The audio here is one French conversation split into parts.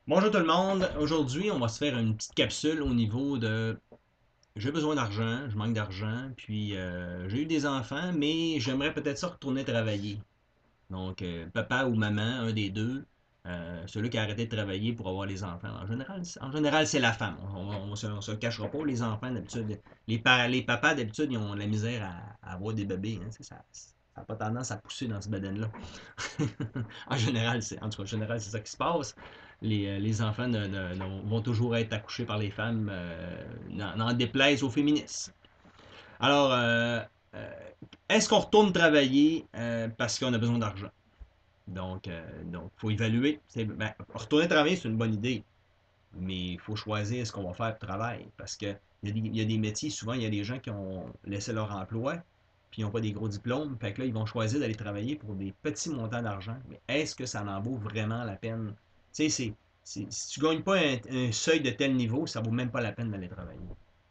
Bonjour tout le monde. Aujourd'hui, on va se faire une petite capsule au niveau de j'ai besoin d'argent, je manque d'argent, puis j'ai eu des enfants, mais j'aimerais peut-être ça retourner travailler. Donc, papa ou maman, un des deux, celui qui a arrêté de travailler pour avoir les enfants. En général, c'est la femme. On se le cachera pas. Les enfants, d'habitude, les papas, d'habitude, ils ont la misère à avoir des bébés. Hein, ça n'a pas tendance à pousser dans ce baden-là. En tout cas, en général, c'est ça qui se passe. Les enfants vont toujours être accouchés par les femmes, n'en déplaise aux féministes. Alors, euh, est-ce qu'on retourne travailler parce qu'on a besoin d'argent? Donc, faut évaluer. Retourner travailler, c'est une bonne idée, mais il faut choisir ce qu'on va faire de travail. Parce que il y a des métiers, souvent, il y a des gens qui ont laissé leur emploi, puis ils n'ont pas des gros diplômes. Fait que là, ils vont choisir d'aller travailler pour des petits montants d'argent. Mais est-ce que ça en vaut vraiment la peine? Tu sais, si tu ne gagnes pas un seuil de tel niveau, ça ne vaut même pas la peine d'aller travailler.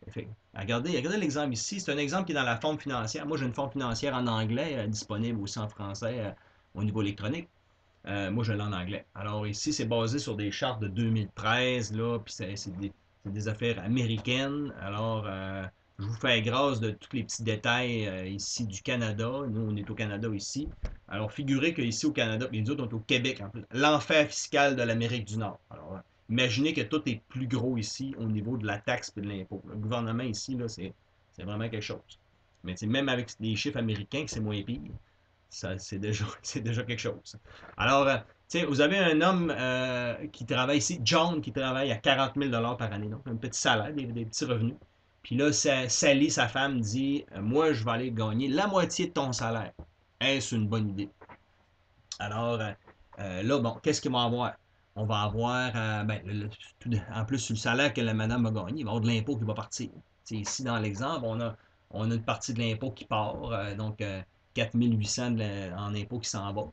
Fait, regardez l'exemple ici. C'est un exemple qui est dans la forme financière. Moi, j'ai une forme financière en anglais, disponible aussi en français au niveau électronique. Moi, je l'ai en anglais. Alors ici, c'est basé sur des chartes de 2013, là, puis c'est des affaires américaines. Alors, je vous fais grâce de tous les petits détails ici du Canada. Nous, on est au Canada ici. Alors, figurez qu'ici au Canada, puis nous autres, on est au Québec, en plus, l'enfer fiscal de l'Amérique du Nord. Alors, imaginez que tout est plus gros ici au niveau de la taxe et de l'impôt. Le gouvernement ici, là, c'est vraiment quelque chose. Mais même avec les chiffres américains, que c'est moins pire, ça, c'est déjà, c'est déjà quelque chose. Alors, tu sais, vous avez un homme qui travaille ici, John, qui travaille à 40 000 par année, donc un petit salaire, des petits revenus. Puis là, Sally, sa femme, dit moi, je vais aller gagner la moitié de ton salaire. Est-ce une bonne idée? Alors, là, bon, qu'est-ce qu'il va avoir? On va avoir, ben, en plus, sur le salaire que la madame va gagner, il va y avoir de l'impôt qui va partir. T'sais, ici, dans l'exemple, on a une partie de l'impôt qui part, donc 4800 en impôt qui s'en va.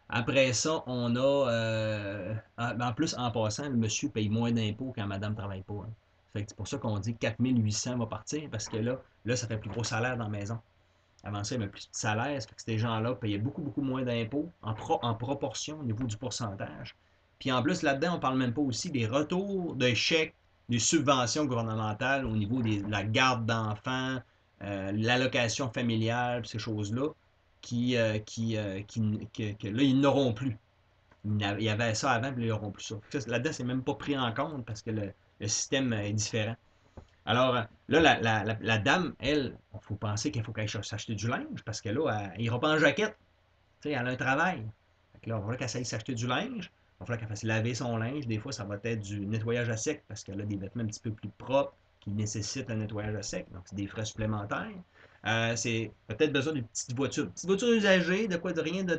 Après ça, on a, en plus, en passant, le monsieur paye moins d'impôts quand madame ne travaille pas. Hein. Fait que c'est pour ça qu'on dit que 4800 va partir, parce que là, ça fait plus gros salaire dans la maison. Avant ça, il y avait plus de salaire. C'est que ces gens-là payaient beaucoup, beaucoup moins d'impôts en proportion au niveau du pourcentage. Puis en plus, là-dedans, on ne parle même pas aussi des retours de chèques, des subventions gouvernementales au niveau de la garde d'enfants, l'allocation familiale, ces choses-là, que là, ils n'auront plus. Il y avait ça avant, puis là, ils n'auront plus ça. Là-dedans, c'est même pas pris en compte parce que le système est différent. Alors, là, la dame, elle, il faut penser qu'il faut qu'elle s'acheter du linge parce que là, elle ira pas en jaquette. Tu sais, elle a un travail. Fait que là, il va falloir qu'elle s'aille s'acheter du linge. Il va falloir qu'elle fasse laver son linge. Des fois, ça va être du nettoyage à sec parce qu'elle a des vêtements un petit peu plus propres qui nécessitent un nettoyage à sec. Donc, c'est des frais supplémentaires. C'est peut-être besoin d'une petite voiture. Petite voiture usagée, de quoi de rien de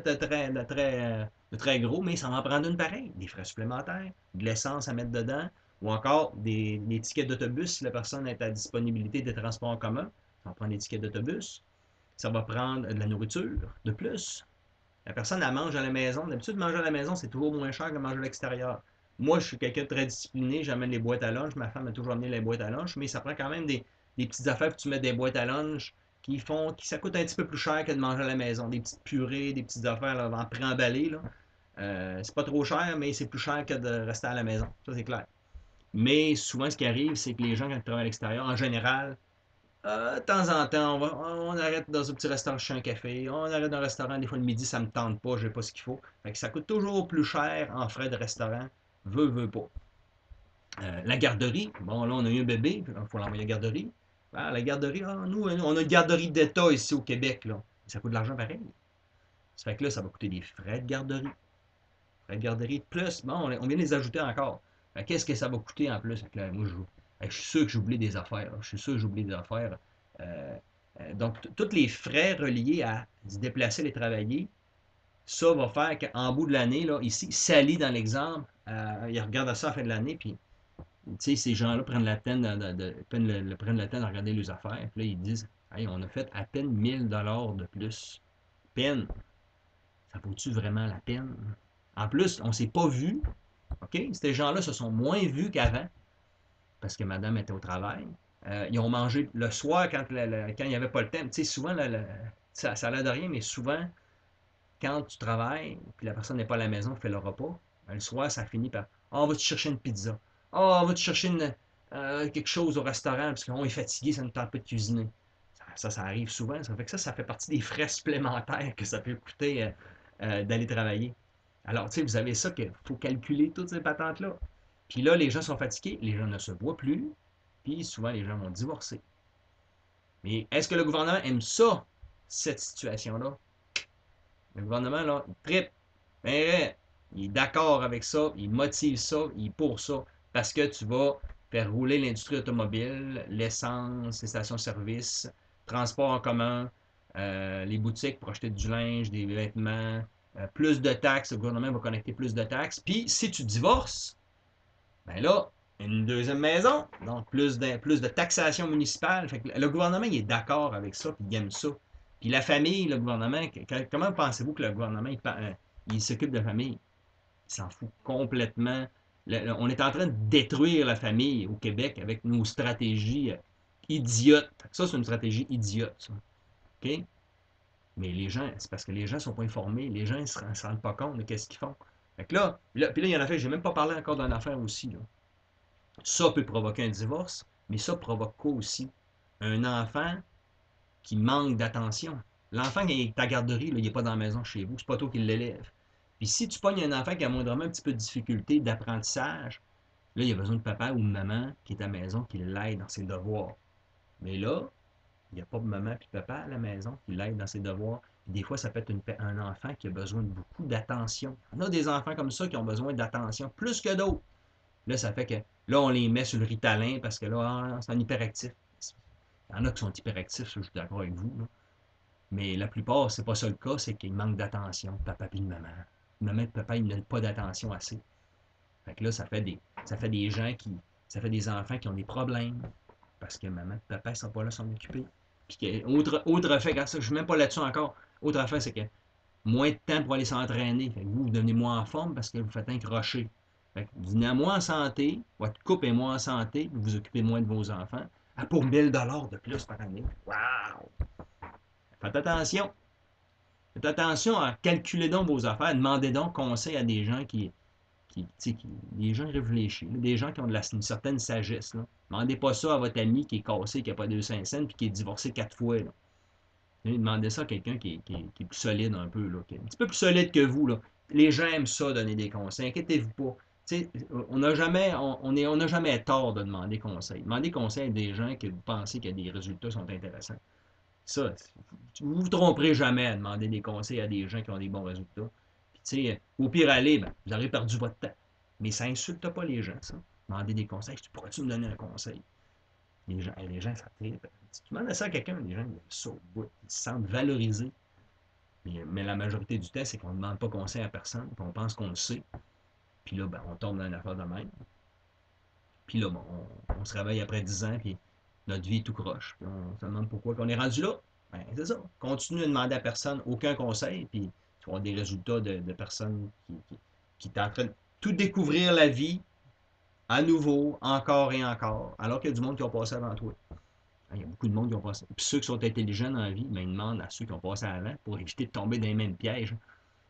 très gros, mais ça en prend une pareille. Des frais supplémentaires, de l'essence à mettre dedans, ou encore des tickets d'autobus si la personne est à disponibilité des transports en commun. Ça va prendre des tickets d'autobus. Ça va prendre de la nourriture de plus. La personne, elle mange à la maison. D'habitude, manger à la maison, c'est toujours moins cher que manger à l'extérieur. Moi, je suis quelqu'un de très discipliné. J'amène les boîtes à lunch. Ma femme a toujours amené les boîtes à lunch. Mais ça prend quand même des petites affaires que tu mets des boîtes à lunch qui ça coûte un petit peu plus cher que de manger à la maison. Des petites purées, des petites affaires là, en pré-emballées. C'est pas trop cher, mais c'est plus cher que de rester à la maison. Ça, c'est clair. Mais souvent, ce qui arrive, c'est que les gens, quand ils travaillent à l'extérieur, en général, de temps en temps, on arrête dans un petit restaurant chez un café, on arrête dans un restaurant, des fois le midi, ça me tente pas, j'ai pas ce qu'il faut. Fait que ça coûte toujours plus cher en frais de restaurant, veut pas. La garderie, bon là on a eu un bébé, il faut l'envoyer à la garderie. Ah, la garderie, nous, on a une garderie d'État ici au Québec, là. Ça coûte de l'argent pareil. Ça fait que là, ça va coûter des frais de garderie. Frais de garderie plus, bon, on vient de les ajouter encore. Qu'est-ce que ça va coûter en plus? Là, moi, je suis sûr que j'oublie des affaires. Je suis sûr que j'oublie des affaires. Euh, donc, tous les frais reliés à se déplacer, les travailler, ça va faire qu'en bout de l'année, là, ici, Sally, dans l'exemple, il regarde ça à la fin de l'année, puis, tu sais, ces gens-là prennent la peine prennent la peine de regarder les affaires, puis là, ils disent, hey, on a fait à peine 1000 $ de plus. Peine, ça vaut-tu vraiment la peine? En plus, on ne s'est pas vu. OK? Ces gens-là se sont moins vus qu'avant parce que madame était au travail. Ils ont mangé le soir quand il n'y avait pas le temps. Tu sais, souvent, ça a l'air de rien, mais souvent, quand tu travailles puis la personne n'est pas à la maison, fait le repas, le soir, ça finit par Ah, on va te chercher une pizza. Ah, on va te chercher quelque chose au restaurant parce qu'on est fatigué, ça ne tente pas de cuisiner. Ça arrive souvent. Ça fait que ça fait partie des frais supplémentaires que ça peut coûter d'aller travailler. Alors, tu sais, vous avez ça qu'il faut calculer toutes ces patentes-là. Puis là, les gens sont fatigués, les gens ne se voient plus, puis souvent les gens vont divorcer. Mais est-ce que le gouvernement aime ça, cette situation-là? Le gouvernement, là, il tripe. Ben, il est d'accord avec ça, il motive ça, il est pour ça. Parce que tu vas faire rouler l'industrie automobile, l'essence, les stations-service, transport en commun, les boutiques pour acheter du linge, des vêtements, plus de taxes, le gouvernement va connecter plus de taxes. Puis, si tu divorces, ben là, une deuxième maison, donc plus de taxation municipale. Fait que le gouvernement, il est d'accord avec ça, puis il aime ça. Puis la famille, le gouvernement, comment pensez-vous que le gouvernement, il s'occupe de la famille? Il s'en fout complètement. On est en train de détruire la famille au Québec avec nos stratégies idiotes. Ça, c'est une stratégie idiote, ça. OK? Mais les gens, c'est parce que les gens ne sont pas informés. Les gens ne se rendent pas compte de qu'est-ce qu'ils font. Fait que puis là, il y en a fait, j'ai même pas parlé encore d'une affaire aussi, là. Ça peut provoquer un divorce, mais ça provoque quoi aussi? Un enfant qui manque d'attention. L'enfant qui est à la garderie, là, il n'est pas dans la maison chez vous, c'est pas toi qui l'élève. Puis si tu pognes un enfant qui a moindrement un petit peu de difficulté d'apprentissage, là, il y a besoin de papa ou de maman qui est à la maison, qui l'aide dans ses devoirs. Mais là, il n'y a pas de maman et papa à la maison qui l'aide dans ses devoirs. Puis des fois, ça peut être un enfant qui a besoin de beaucoup d'attention. On a des enfants comme ça qui ont besoin d'attention plus que d'autres. Là, ça fait que là, on les met sur le Ritalin parce que là, c'est un hyperactif. Il y en a qui sont hyperactifs, ça, je suis d'accord avec vous. Là. Mais la plupart, c'est pas ça le cas, c'est qu'ils manquent d'attention, papa et maman. Maman et papa, ils ne donnent pas d'attention assez. Fait que là, ça fait des gens qui. Ça fait des enfants qui ont des problèmes. Parce que maman et papa ne sont pas là à s'en occuper. Puis autre fait, ça, je ne suis même pas là-dessus encore. Autre fait, c'est que moins de temps pour aller s'entraîner. Fait que vous devenez moins en forme parce que vous faites un crochet. Fait que vous venez moins en santé, votre couple est moins en santé, vous vous occupez moins de vos enfants, pour 1000 $ de plus par année. Wow! Faites attention. Faites attention à calculer donc vos affaires. Demandez donc conseil à des gens des gens réfléchis, des gens qui ont une certaine sagesse. Là. Demandez pas ça à votre ami qui est cassé, qui n'a pas 200 cents, puis qui est divorcé 4 fois. Là. Demandez ça à quelqu'un qui est plus solide un peu, là, qui est un petit peu plus solide que vous. Là. Les gens aiment ça, donner des conseils. Inquiétez-vous pas. On n'a jamais, on n'a jamais tort de demander conseil. Demandez conseil à des gens que vous pensez que des résultats sont intéressants. Ça, vous ne vous tromperez jamais à demander des conseils à des gens qui ont des bons résultats. Puis, au pire aller, ben, vous aurez perdu votre temps. Mais ça insulte pas les gens, ça. Demander des conseils. Pourrais-tu me donner un conseil? Les gens ça tripe. Si tu demandes ça à quelqu'un, les gens ils ça au bout. Ils se sentent valorisés. Mais la majorité du temps, c'est qu'on ne demande pas conseil à personne, puis on pense qu'on le sait. Puis là, ben, on tombe dans une affaire de même. Puis là, bon, on se réveille après 10 ans, puis notre vie est tout croche. Puis on se demande pourquoi on est rendu là. Ben, c'est ça. Continue à demander à personne aucun conseil, puis tu vas avoir des résultats de personnes qui sont en train de tout découvrir la vie à nouveau, encore et encore, alors qu'il y a du monde qui a passé avant toi. Il y a beaucoup de monde qui ont passé. Puis ceux qui sont intelligents dans la vie, ben, ils demandent à ceux qui ont passé avant pour éviter de tomber dans les mêmes pièges.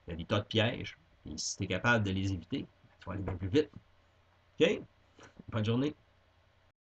Il y a des tas de pièges. Et si tu es capable de les éviter, tu vas aller bien plus vite. OK? Bonne journée.